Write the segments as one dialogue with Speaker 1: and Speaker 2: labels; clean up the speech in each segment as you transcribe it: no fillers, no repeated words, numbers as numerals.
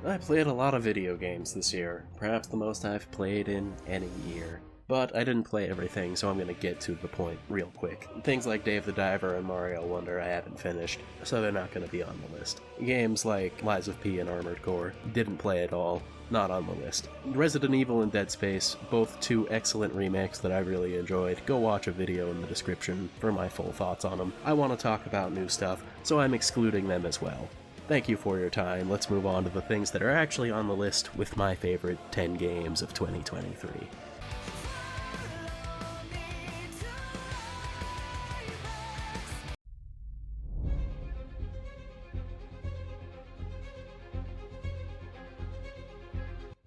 Speaker 1: I played a lot of video games this year, perhaps the most I've played in any year. But I didn't play everything, so I'm gonna get to the point real quick. Things like Dave the Diver and Mario Wonder I haven't finished, so they're not gonna be on the list. Games like Lies of P and Armored Core, didn't play at all, not on the list. Resident Evil and Dead Space, both two excellent remakes that I really enjoyed. Go watch a video in the description for my full thoughts on them. I want to talk about new stuff, so I'm excluding them as well. Thank you for your time. Let's move on to the things that are actually on the list with my favorite 10 games of 2023.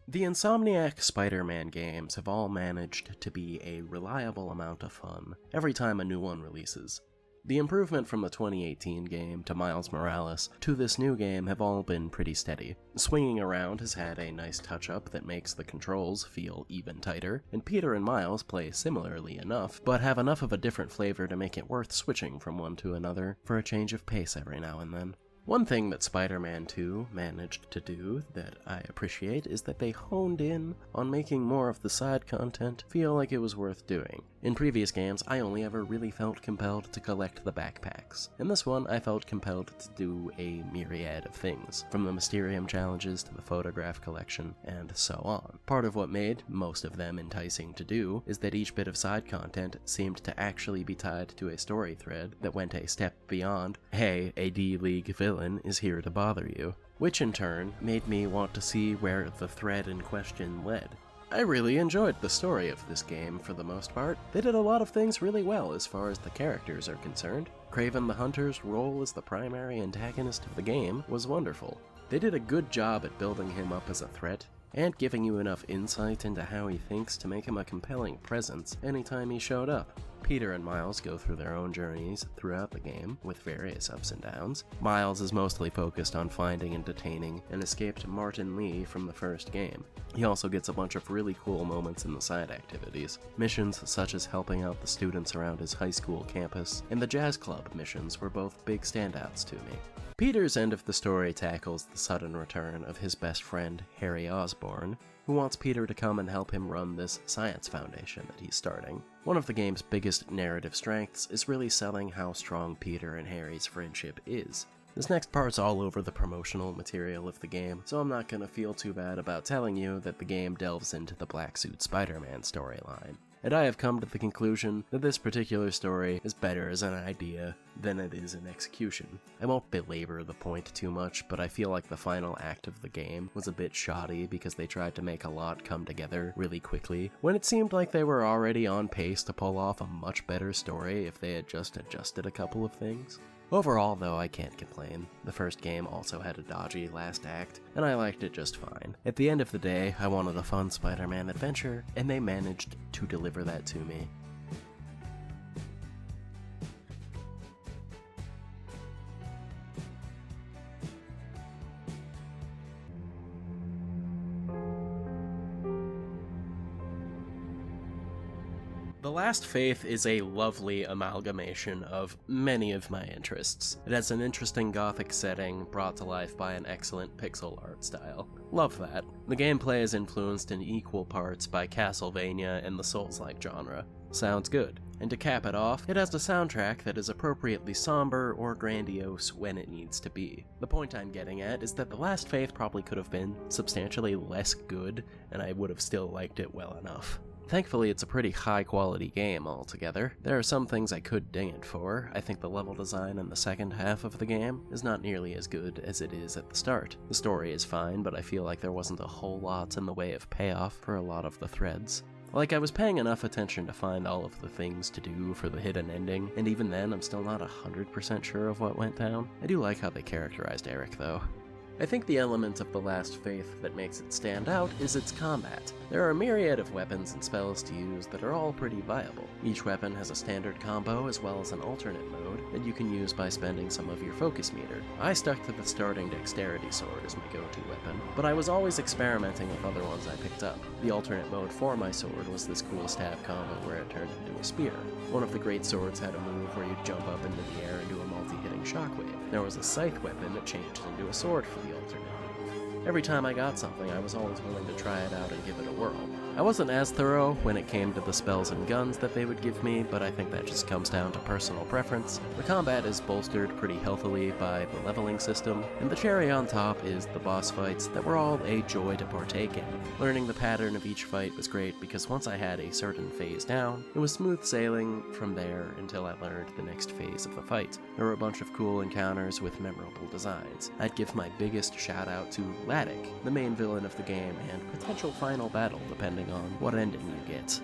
Speaker 1: The Insomniac Spider-Man games have all managed to be a reliable amount of fun every time a new one releases. The improvement from the 2018 game to Miles Morales to this new game have all been pretty steady. Swinging Around has had a nice touch-up that makes the controls feel even tighter, and Peter and Miles play similarly enough, but have enough of a different flavor to make it worth switching from one to another for a change of pace every now and then. One thing that Spider-Man 2 managed to do that I appreciate is that they honed in on making more of the side content feel like it was worth doing. In previous games, I only ever really felt compelled to collect the backpacks. In this one, I felt compelled to do a myriad of things, from the Mysterium challenges to the photograph collection, and so on. Part of what made most of them enticing to do is that each bit of side content seemed to actually be tied to a story thread that went a step beyond, hey, a D-League villain is here to bother you, which in turn made me want to see where the thread in question led. I really enjoyed the story of this game for the most part. They did a lot of things really well as far as the characters are concerned. Kraven the Hunter's role as the primary antagonist of the game was wonderful. They did a good job at building him up as a threat, and giving you enough insight into how he thinks to make him a compelling presence anytime he showed up. Peter and Miles go through their own journeys throughout the game, with various ups and downs. Miles is mostly focused on finding and detaining an escaped Martin Lee from the first game. He also gets a bunch of really cool moments in the side activities. Missions such as helping out the students around his high school campus, and the jazz club missions were both big standouts to me. Peter's end of the story tackles the sudden return of his best friend, Harry Osborn, who wants Peter to come and help him run this science foundation that he's starting. One of the game's biggest narrative strengths is really selling how strong Peter and Harry's friendship is. This next part's all over the promotional material of the game, so I'm not gonna feel too bad about telling you that the game delves into the Black Suit Spider-Man storyline. And I have come to the conclusion that this particular story is better as an idea than it is in execution. I won't belabor the point too much, but I feel like the final act of the game was a bit shoddy because they tried to make a lot come together really quickly, when it seemed like they were already on pace to pull off a much better story if they had just adjusted a couple of things. Overall, though, I can't complain. The first game also had a dodgy last act, and I liked it just fine. At the end of the day, I wanted a fun Spider-Man adventure, and they managed to deliver that to me. The Last Faith is a lovely amalgamation of many of my interests. It has an interesting gothic setting brought to life by an excellent pixel art style. Love that. The gameplay is influenced in equal parts by Castlevania and the Souls-like genre. Sounds good. And to cap it off, it has a soundtrack that is appropriately somber or grandiose when it needs to be. The point I'm getting at is that The Last Faith probably could have been substantially less good, and I would have still liked it well enough. Thankfully, it's a pretty high-quality game altogether. There are some things I could ding it for. I think the level design in the second half of the game is not nearly as good as it is at the start. The story is fine, but I feel like there wasn't a whole lot in the way of payoff for a lot of the threads. Like, I was paying enough attention to find all of the things to do for the hidden ending, and even then, I'm still not 100% sure of what went down. I do like how they characterized Eric, though. I think the element of The Last Faith that makes it stand out is its combat. There are a myriad of weapons and spells to use that are all pretty viable. Each weapon has a standard combo as well as an alternate mode that you can use by spending some of your focus meter. I stuck to the starting dexterity sword as my go-to weapon, but I was always experimenting with other ones I picked up. The alternate mode for my sword was this cool stab combo where it turned into a spear. One of the great swords had a move where you jump up into the air and do a multi-hitting shockwave. There was a scythe weapon that changed into a sword for the alternate move. Every time I got something, I was always willing to try it out and give it a whirl. I wasn't as thorough when it came to the spells and guns that they would give me, but I think that just comes down to personal preference. The combat is bolstered pretty healthily by the leveling system, and the cherry on top is the boss fights that were all a joy to partake in. Learning the pattern of each fight was great because once I had a certain phase down, it was smooth sailing from there until I learned the next phase of the fight. There were a bunch of cool encounters with memorable designs. I'd give my biggest shout out to Laddick, the main villain of the game, and potential final battle depending on what ending you get.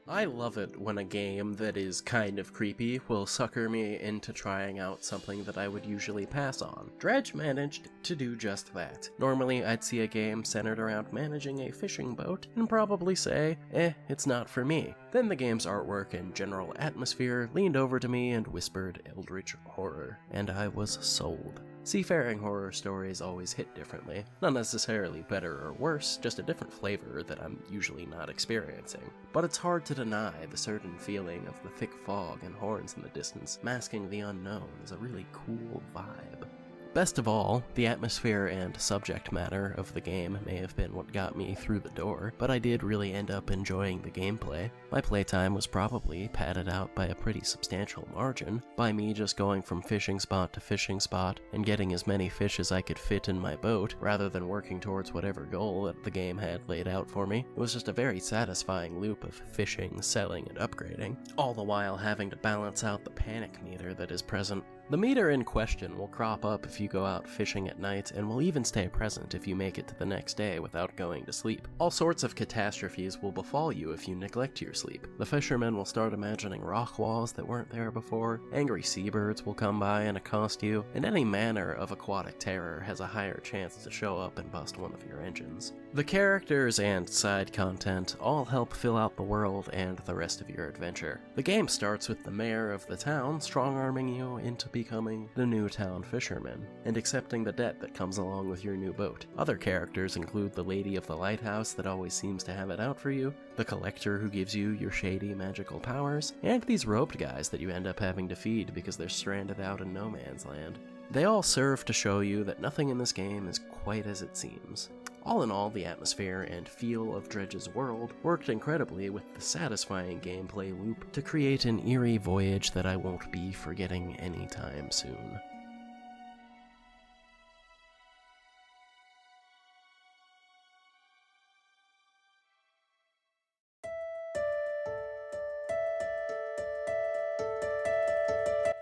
Speaker 1: I love it when a game that is kind of creepy will sucker me into trying out something that I would usually pass on. Dredge managed to do just that. Normally, I'd see a game centered around managing a fishing boat and probably say, it's not for me. Then the game's artwork and general atmosphere leaned over to me and whispered eldritch horror, and I was sold. Seafaring horror stories always hit differently. Not necessarily better or worse, just a different flavor that I'm usually not experiencing. But it's hard to deny the certain feeling of the thick fog and horns in the distance masking the unknown is a really cool vibe. Best of all, the atmosphere and subject matter of the game may have been what got me through the door, but I did really end up enjoying the gameplay. My playtime was probably padded out by a pretty substantial margin, by me just going from fishing spot to fishing spot and getting as many fish as I could fit in my boat, rather than working towards whatever goal that the game had laid out for me. It was just a very satisfying loop of fishing, selling, and upgrading, all the while having to balance out the panic meter that is present. The meter in question will crop up if you go out fishing at night, and will even stay present if you make it to the next day without going to sleep. All sorts of catastrophes will befall you if you neglect your sleep. The fishermen will start imagining rock walls that weren't there before, angry seabirds will come by and accost you, and any manner of aquatic terror has a higher chance to show up and bust one of your engines. The characters and side content all help fill out the world and the rest of your adventure. The game starts with the mayor of the town strong-arming you into becoming the new town fisherman, and accepting the debt that comes along with your new boat. Other characters include the lady of the lighthouse that always seems to have it out for you, the collector who gives you your shady magical powers, and these roped guys that you end up having to feed because they're stranded out in no man's land. They all serve to show you that nothing in this game is quite as it seems. All in all, the atmosphere and feel of Dredge's world worked incredibly with the satisfying gameplay loop to create an eerie voyage that I won't be forgetting anytime soon.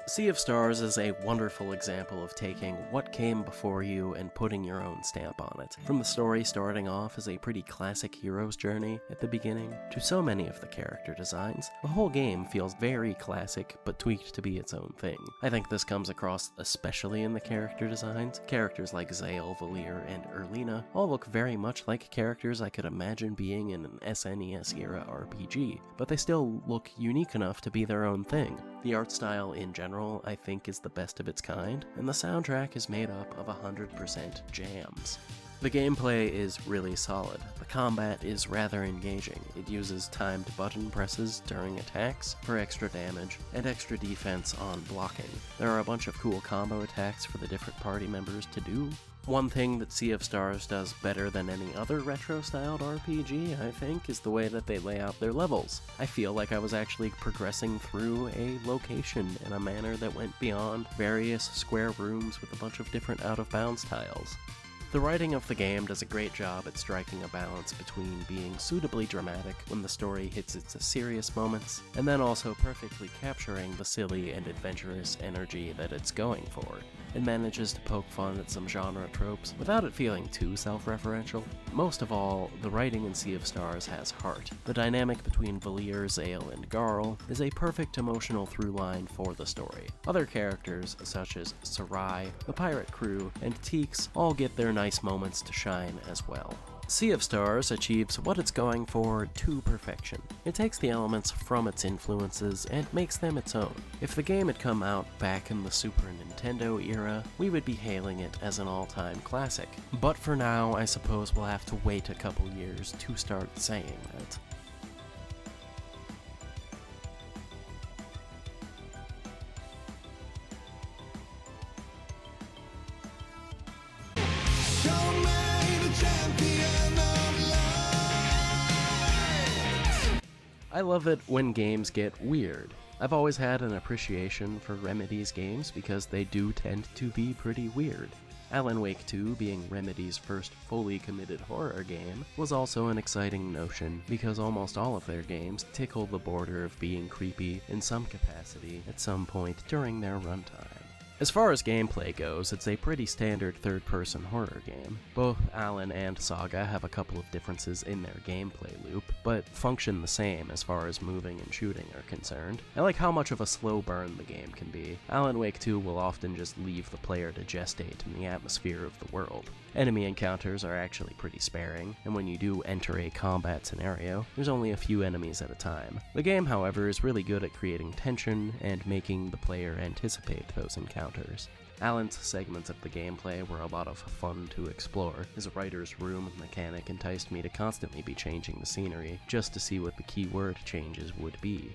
Speaker 1: Sea of Stars is a wonderful example of taking what came before you and putting your own stamp on it. From the story starting off as a pretty classic hero's journey at the beginning, to so many of the character designs, the whole game feels very classic but tweaked to be its own thing. I think this comes across especially in the character designs. Characters like Zale, Valir, and Erlina all look very much like characters I could imagine being in an SNES era RPG, but they still look unique enough to be their own thing. The art style in general, I think, is the best of its kind, and the soundtrack is made up of 100% jams. The gameplay is really solid. The combat is rather engaging. It uses timed button presses during attacks for extra damage and extra defense on blocking. There are a bunch of cool combo attacks for the different party members to do. One thing that Sea of Stars does better than any other retro-styled RPG, I think, is the way that they lay out their levels. I feel like I was actually progressing through a location in a manner that went beyond various square rooms with a bunch of different out-of-bounds tiles. The writing of the game does a great job at striking a balance between being suitably dramatic when the story hits its serious moments, and then also perfectly capturing the silly and adventurous energy that it's going for. It manages to poke fun at some genre tropes without it feeling too self-referential. Most of all, the writing in Sea of Stars has heart. The dynamic between Valir, Zale, and Garl is a perfect emotional through line for the story. Other characters, such as Sarai, the pirate crew, and Teeks, all get their nice moments to shine as well. Sea of Stars achieves what it's going for to perfection. It takes the elements from its influences and makes them its own. If the game had come out back in the Super Nintendo era, we would be hailing it as an all-time classic. But for now, I suppose we'll have to wait a couple years to start saying that. I love it when games get weird. I've always had an appreciation for Remedy's games because they do tend to be pretty weird. Alan Wake 2, being Remedy's first fully committed horror game, was also an exciting notion because almost all of their games tickle the border of being creepy in some capacity at some point during their runtime. As far as gameplay goes, it's a pretty standard third-person horror game. Both Alan and Saga have a couple of differences in their gameplay loop, but function the same as far as moving and shooting are concerned. I like how much of a slow burn the game can be. Alan Wake 2 will often just leave the player to gestate in the atmosphere of the world. Enemy encounters are actually pretty sparing, and when you do enter a combat scenario, there's only a few enemies at a time. The game, however, is really good at creating tension and making the player anticipate those encounters. Alan's segments of the gameplay were a lot of fun to explore. His writer's room mechanic enticed me to constantly be changing the scenery, just to see what the keyword changes would be.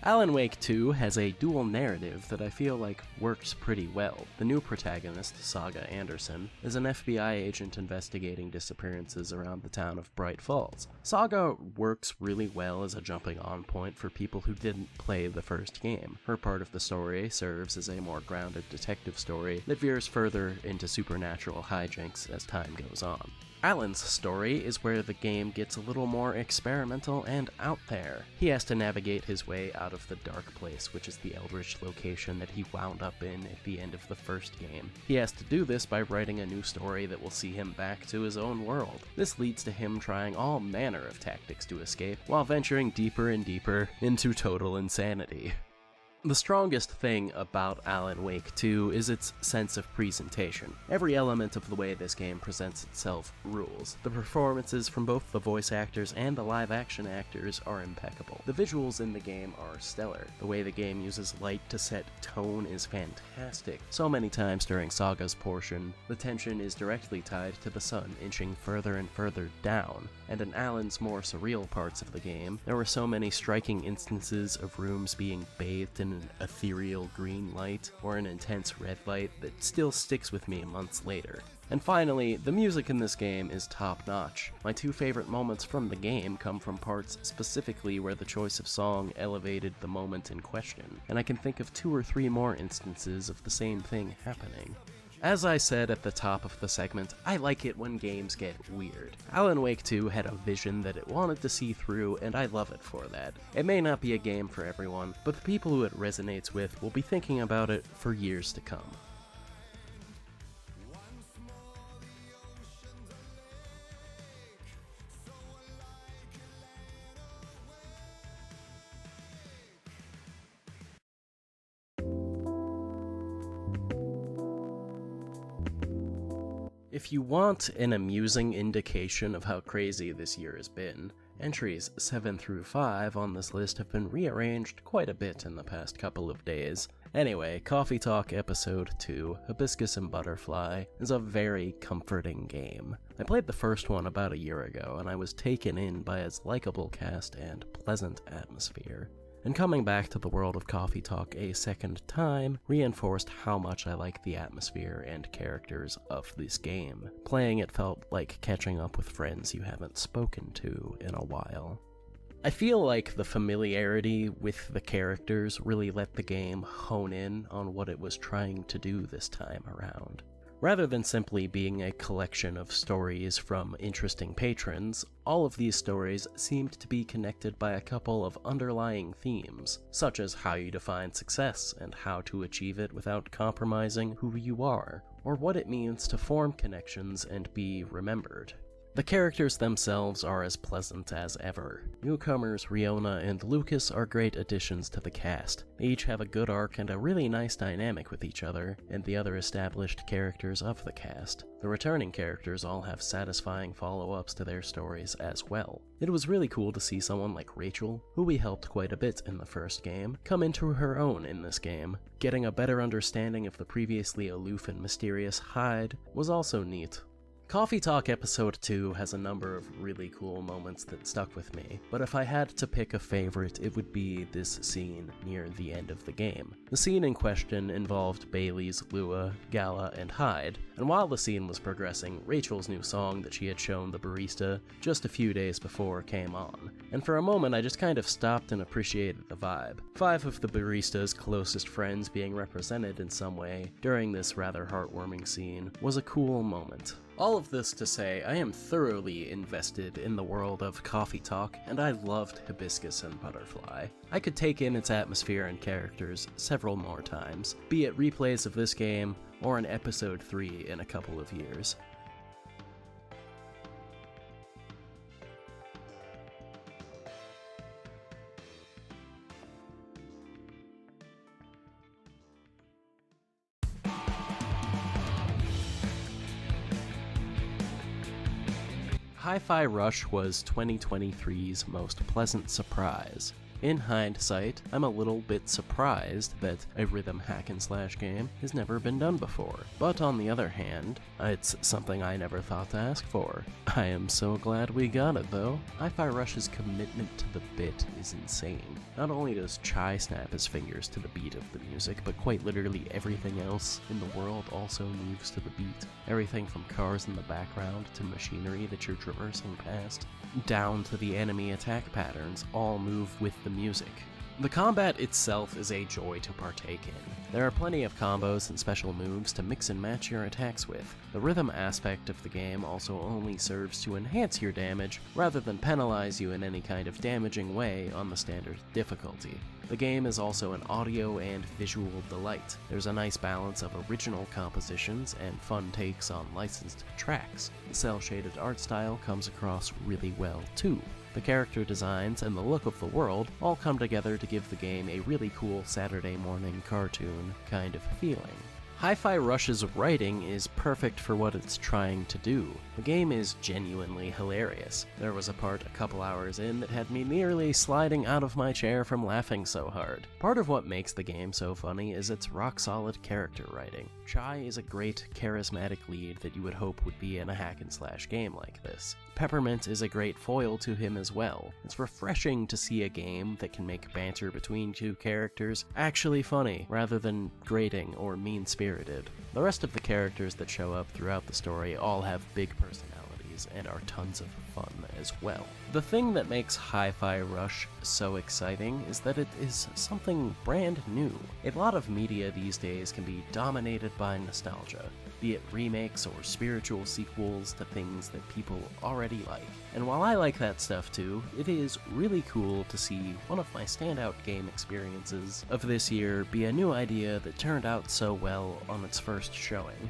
Speaker 1: Alan Wake 2 has a dual narrative that I feel like works pretty well. The new protagonist, Saga Anderson, is an FBI agent investigating disappearances around the town of Bright Falls. Saga works really well as a jumping-on point for people who didn't play the first game. Her part of the story serves as a more grounded detective story that veers further into supernatural hijinks as time goes on. Alan's story is where the game gets a little more experimental and out there. He has to navigate his way out of the Dark Place, which is the Eldritch location that he wound up in at the end of the first game. He has to do this by writing a new story that will see him back to his own world. This leads to him trying all manner of tactics to escape, while venturing deeper and deeper into total insanity. The strongest thing about Alan Wake 2 is its sense of presentation. Every element of the way this game presents itself rules. The performances from both the voice actors and the live-action actors are impeccable. The visuals in the game are stellar. The way the game uses light to set tone is fantastic. So many times during Saga's portion, the tension is directly tied to the sun inching further and further down, and in Alan's more surreal parts of the game, there were so many striking instances of rooms being bathed in an ethereal green light or an intense red light that still sticks with me months later. And finally, the music in this game is top-notch. My two favorite moments from the game come from parts specifically where the choice of song elevated the moment in question, and I can think of 2 or 3 more instances of the same thing happening. As I said at the top of the segment, I like it when games get weird. Alan Wake 2 had a vision that it wanted to see through, and I love it for that. It may not be a game for everyone, but the people who it resonates with will be thinking about it for years to come. If you want an amusing indication of how crazy this year has been, entries 7 through 5 on this list have been rearranged quite a bit in the past couple of days. Anyway, Coffee Talk Episode 2, Hibiscus and Butterfly, is a very comforting game. I played the first one about a year ago, and I was taken in by its likable cast and pleasant atmosphere. And coming back to the world of Coffee Talk a second time reinforced how much I like the atmosphere and characters of this game. Playing it felt like catching up with friends you haven't spoken to in a while. I feel like the familiarity with the characters really let the game hone in on what it was trying to do this time around. Rather than simply being a collection of stories from interesting patrons, all of these stories seemed to be connected by a couple of underlying themes, such as how you define success and how to achieve it without compromising who you are, or what it means to form connections and be remembered. The characters themselves are as pleasant as ever. Newcomers Riona and Lucas are great additions to the cast. They each have a good arc and a really nice dynamic with each other, and the other established characters of the cast. The returning characters all have satisfying follow-ups to their stories as well. It was really cool to see someone like Rachel, who we helped quite a bit in the first game, come into her own in this game. Getting a better understanding of the previously aloof and mysterious Hyde was also neat. Coffee Talk Episode 2 has a number of really cool moments that stuck with me, but if I had to pick a favorite, it would be this scene near the end of the game. The scene in question involved Bailey's, Lua, Gala, and Hyde, and while the scene was progressing, Rachel's new song that she had shown the barista just a few days before came on, and for a moment I just kind of stopped and appreciated the vibe. 5 of the barista's closest friends being represented in some way during this rather heartwarming scene was a cool moment. All of this to say, I am thoroughly invested in the world of Coffee Talk, and I loved Hibiscus and Butterfly. I could take in its atmosphere and characters several more times, be it replays of this game or an episode 3 in a couple of years. Hi-Fi Rush was 2023's most pleasant surprise. In hindsight, I'm a little bit surprised that a rhythm hack-and-slash game has never been done before. But on the other hand, it's something I never thought to ask for. I am so glad we got it, though. Hi-Fi Rush's commitment to the bit is insane. Not only does Chai snap his fingers to the beat of the music, but quite literally everything else in the world also moves to the beat. Everything from cars in the background to machinery that you're traversing past, down to the enemy attack patterns, all move with the music. The combat itself is a joy to partake in. There are plenty of combos and special moves to mix and match your attacks with. The rhythm aspect of the game also only serves to enhance your damage rather than penalize you in any kind of damaging way on the standard difficulty. The game is also an audio and visual delight. There's a nice balance of original compositions and fun takes on licensed tracks. The cel-shaded art style comes across really well too. The character designs and the look of the world all come together to give the game a really cool Saturday morning cartoon kind of feeling. Hi-Fi Rush's writing is perfect for what it's trying to do. The game is genuinely hilarious. There was a part a couple hours in that had me nearly sliding out of my chair from laughing so hard. Part of what makes the game so funny is its rock-solid character writing. Chai is a great, charismatic lead that you would hope would be in a hack-and-slash game like this. Peppermint is a great foil to him as well. It's refreshing to see a game that can make banter between two characters actually funny, rather than grating or mean-spirited. The rest of the characters that show up throughout the story all have big personalities and are tons of fun as well. The thing that makes Hi-Fi Rush so exciting is that it is something brand new. A lot of media these days can be dominated by nostalgia, be it remakes or spiritual sequels to things that people already like. And while I like that stuff too, it is really cool to see one of my standout game experiences of this year be a new idea that turned out so well on its first showing.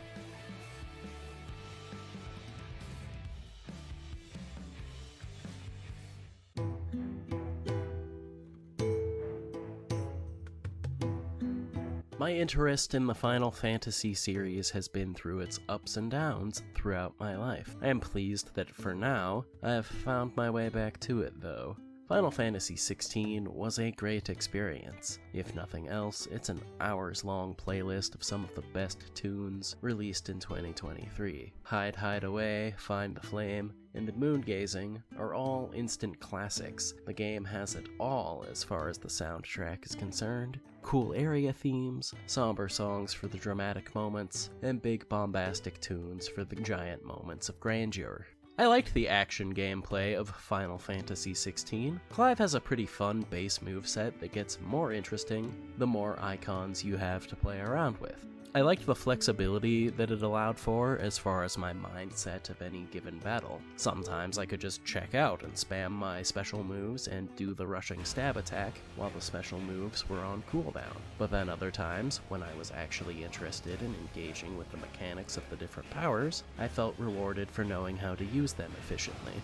Speaker 1: My interest in the Final Fantasy series has been through its ups and downs throughout my life. I am pleased that for now, I have found my way back to it though. Final Fantasy XVI was a great experience. If nothing else, it's an hours-long playlist of some of the best tunes released in 2023. Hide, Hide Away, Find the Flame, and Moon Gazing are all instant classics. The game has it all as far as the soundtrack is concerned. Cool area themes, somber songs for the dramatic moments, and big bombastic tunes for the giant moments of grandeur. I liked the action gameplay of Final Fantasy XVI. Clive has a pretty fun base moveset that gets more interesting the more icons you have to play around with. I liked the flexibility that it allowed for as far as my mindset of any given battle. Sometimes I could just check out and spam my special moves and do the rushing stab attack while the special moves were on cooldown. But then other times, when I was actually interested in engaging with the mechanics of the different powers, I felt rewarded for knowing how to use them efficiently.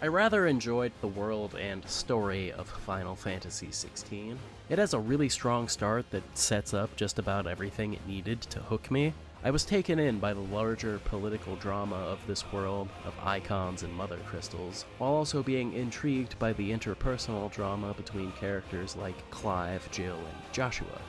Speaker 1: I rather enjoyed the world and story of Final Fantasy XVI. It has a really strong start that sets up just about everything it needed to hook me. I was taken in by the larger political drama of this world of icons and mother crystals, while also being intrigued by the interpersonal drama between characters like Clive, Jill, and Joshua.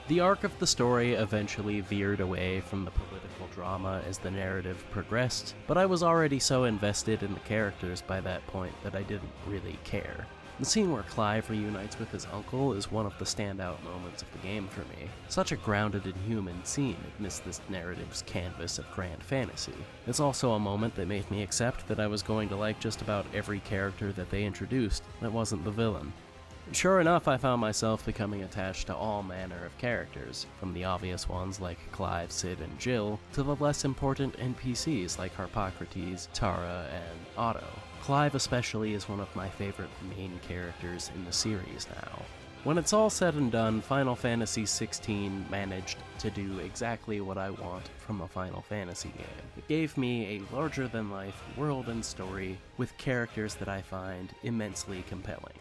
Speaker 1: The arc of the story eventually veered away from the political drama as the narrative progressed, but I was already so invested in the characters by that point that I didn't really care. The scene where Clive reunites with his uncle is one of the standout moments of the game for me. Such a grounded and human scene amidst this narrative's canvas of grand fantasy. It's also a moment that made me accept that I was going to like just about every character that they introduced that wasn't the villain. Sure enough, I found myself becoming attached to all manner of characters, from the obvious ones like Clive, Sid, and Jill, to the less important NPCs like Harpocrates, Tara, and Otto. Clive especially is one of my favorite main characters in the series now. When it's all said and done, Final Fantasy XVI managed to do exactly what I want from a Final Fantasy game. It gave me a larger-than-life world and story with characters that I find immensely compelling.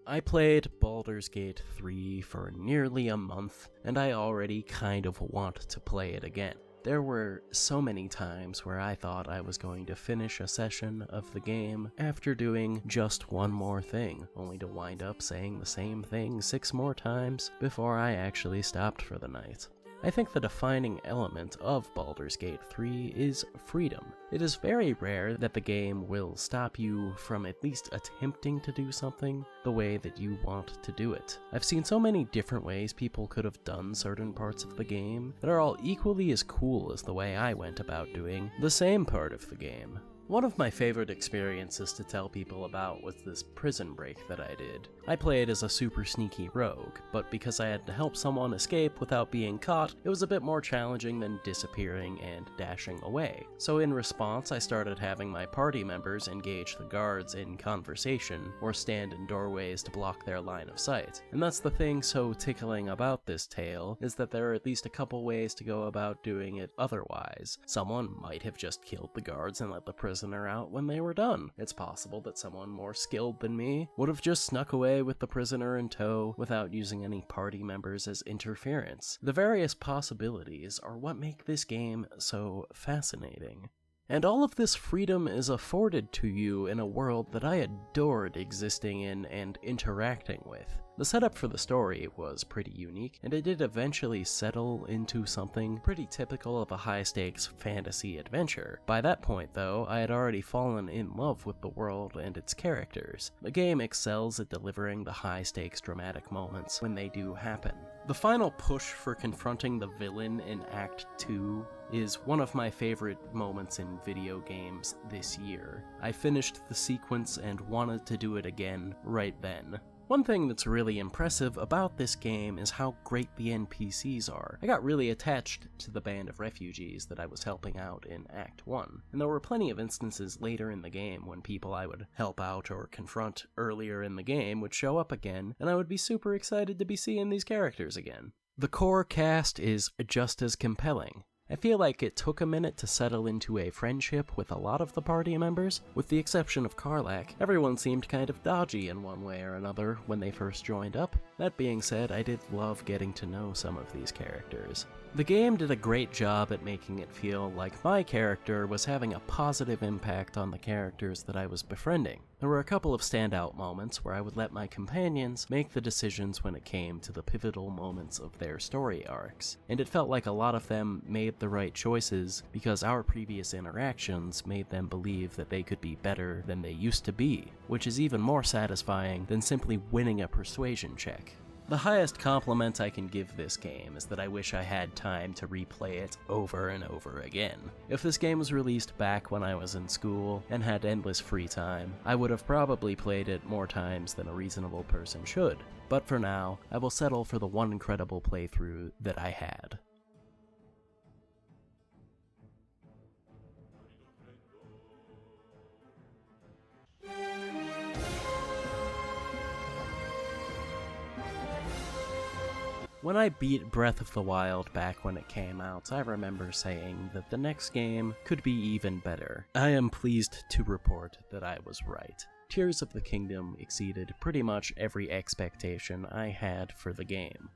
Speaker 1: I played Baldur's Gate 3 for nearly a month, and I already kind of want to play it again. There were so many times where I thought I was going to finish a session of the game after doing just one more thing, only to wind up saying the same thing 6 more times before I actually stopped for the night. I think the defining element of Baldur's Gate 3 is freedom. It is very rare that the game will stop you from at least attempting to do something the way that you want to do it. I've seen so many different ways people could have done certain parts of the game that are all equally as cool as the way I went about doing the same part of the game. One of my favorite experiences to tell people about was this prison break that I did. I played as a super sneaky rogue, but because I had to help someone escape without being caught, it was a bit more challenging than disappearing and dashing away. So in response, I started having my party members engage the guards in conversation, or stand in doorways to block their line of sight. And that's the thing so tickling about this tale, is that there are at least a couple ways to go about doing it otherwise. Someone might have just killed the guards and let the prisoner out when they were done. It's possible that someone more skilled than me would have just snuck away with the prisoner in tow without using any party members as interference. The various possibilities are what make this game so fascinating. And all of this freedom is afforded to you in a world that I adored existing in and interacting with. The setup for the story was pretty unique, and it did eventually settle into something pretty typical of a high-stakes fantasy adventure. By that point, though, I had already fallen in love with the world and its characters. The game excels at delivering the high-stakes dramatic moments when they do happen. The final push for confronting the villain in Act 2 is one of my favorite moments in video games this year. I finished the sequence and wanted to do it again right then. One thing that's really impressive about this game is how great the NPCs are. I got really attached to the band of refugees that I was helping out in Act 1, and there were plenty of instances later in the game when people I would help out or confront earlier in the game would show up again, and I would be super excited to be seeing these characters again. The core cast is just as compelling. I feel like it took a minute to settle into a friendship with a lot of the party members. With the exception of Karlach, everyone seemed kind of dodgy in one way or another when they first joined up. That being said, I did love getting to know some of these characters. The game did a great job at making it feel like my character was having a positive impact on the characters that I was befriending. There were a couple of standout moments where I would let my companions make the decisions when it came to the pivotal moments of their story arcs, and it felt like a lot of them made the right choices because our previous interactions made them believe that they could be better than they used to be, which is even more satisfying than simply winning a persuasion check. The highest compliment I can give this game is that I wish I had time to replay it over and over again. If this game was released back when I was in school and had endless free time, I would have probably played it more times than a reasonable person should. But for now, I will settle for the one incredible playthrough that I had. When I beat Breath of the Wild back when it came out, I remember saying that the next game could be even better. I am pleased to report that I was right. Tears of the Kingdom exceeded pretty much every expectation I had for the game.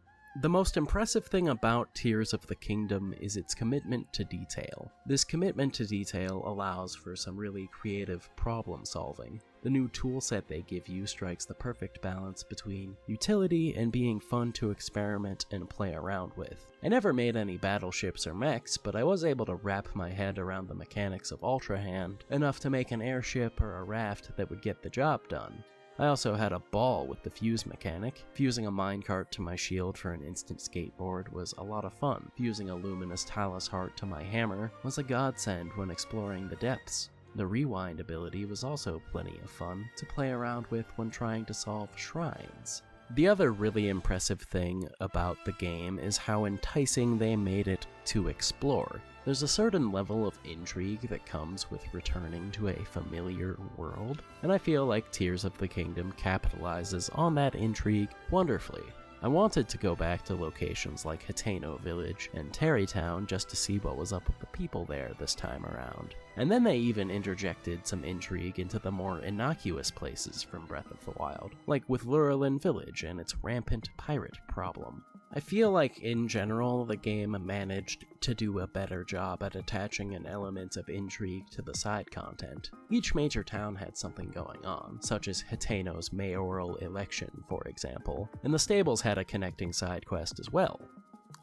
Speaker 1: The most impressive thing about Tears of the Kingdom is its commitment to detail. This commitment to detail allows for some really creative problem solving. The new toolset they give you strikes the perfect balance between utility and being fun to experiment and play around with. I never made any battleships or mechs, but I was able to wrap my head around the mechanics of Ultra Hand enough to make an airship or a raft that would get the job done. I also had a ball with the fuse mechanic. Fusing a minecart to my shield for an instant skateboard was a lot of fun. Fusing a luminous talus heart to my hammer was a godsend when exploring the depths. The rewind ability was also plenty of fun to play around with when trying to solve shrines. The other really impressive thing about the game is how enticing they made it to explore. There's a certain level of intrigue that comes with returning to a familiar world, and I feel like Tears of the Kingdom capitalizes on that intrigue wonderfully. I wanted to go back to locations like Hateno Village and Terrytown just to see what was up with the people there this time around. And then they even interjected some intrigue into the more innocuous places from Breath of the Wild, like with Lurelin Village and its rampant pirate problem. I feel like, in general, the game managed to do a better job at attaching an element of intrigue to the side content. Each major town had something going on, such as Hateno's mayoral election, for example, and the stables had a connecting side quest as well.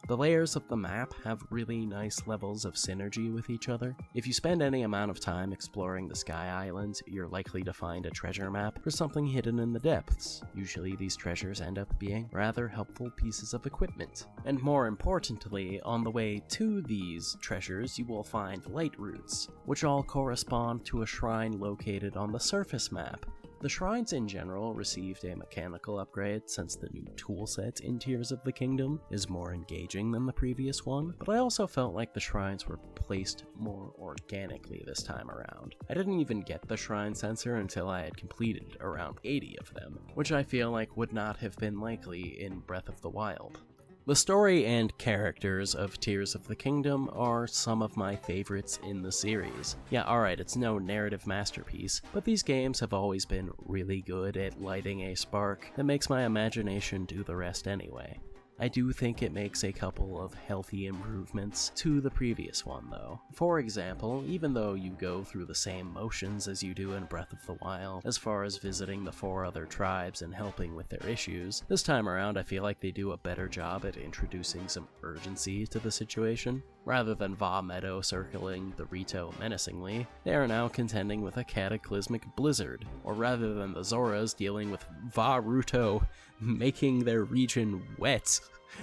Speaker 1: The layers of the map have really nice levels of synergy with each other. If you spend any amount of time exploring the Sky Islands, you're likely to find a treasure map or something hidden in the depths. Usually these treasures end up being rather helpful pieces of equipment. And more importantly, on the way to these treasures you will find light roots, which all correspond to a shrine located on the surface map. The shrines in general received a mechanical upgrade since the new toolset in Tears of the Kingdom is more engaging than the previous one, but I also felt like the shrines were placed more organically this time around. I didn't even get the shrine sensor until I had completed around 80 of them, which I feel like would not have been likely in Breath of the Wild. The story and characters of Tears of the Kingdom are some of my favorites in the series. Yeah, alright, it's no narrative masterpiece, but these games have always been really good at lighting a spark that makes my imagination do the rest anyway. I do think it makes a couple of healthy improvements to the previous one, though. For example, even though you go through the same motions as you do in Breath of the Wild, as far as visiting the 4 other tribes and helping with their issues, this time around I feel like they do a better job at introducing some urgency to the situation. Rather than Va Meadow circling the Rito menacingly, they are now contending with a cataclysmic blizzard, or rather than the Zoras dealing with Va Ruto making their region wet,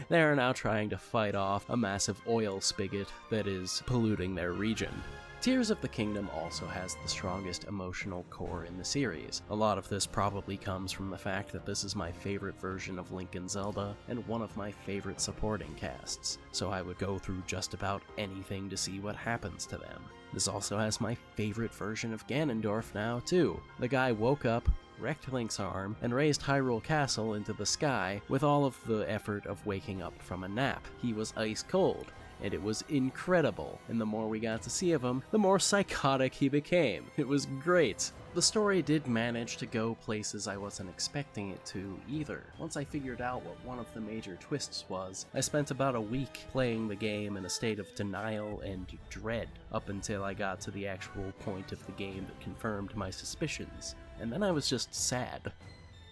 Speaker 1: they are now trying to fight off a massive oil spigot that is polluting their region. Tears of the Kingdom also has the strongest emotional core in the series. A lot of this probably comes from the fact that this is my favorite version of Link and Zelda, and one of my favorite supporting casts, so I would go through just about anything to see what happens to them. This also has my favorite version of Ganondorf now, too. The guy woke up, wrecked Link's arm, and raised Hyrule Castle into the sky with all of the effort of waking up from a nap. He was ice cold, and it was incredible, and the more we got to see of him, the more psychotic he became. It was great. The story did manage to go places I wasn't expecting it to either. Once I figured out what one of the major twists was, I spent about a week playing the game in a state of denial and dread, up until I got to the actual point of the game that confirmed my suspicions, and then I was just sad.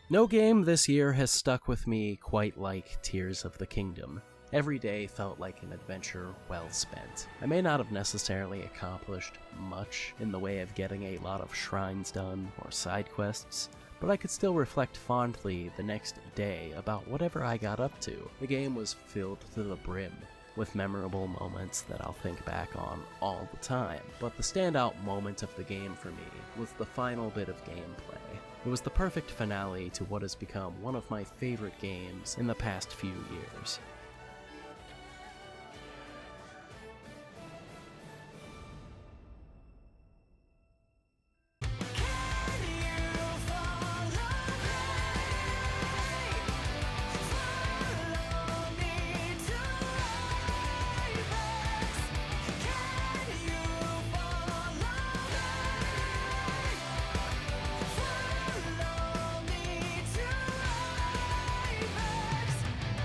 Speaker 1: No game this year has stuck with me quite like Tears of the Kingdom. Every day felt like an adventure well spent. I may not have necessarily accomplished much in the way of getting a lot of shrines done or side quests, but I could still reflect fondly the next day about whatever I got up to. The game was filled to the brim with memorable moments that I'll think back on all the time, but the standout moment of the game for me was the final bit of gameplay. It was the perfect finale to what has become one of my favorite games in the past few years.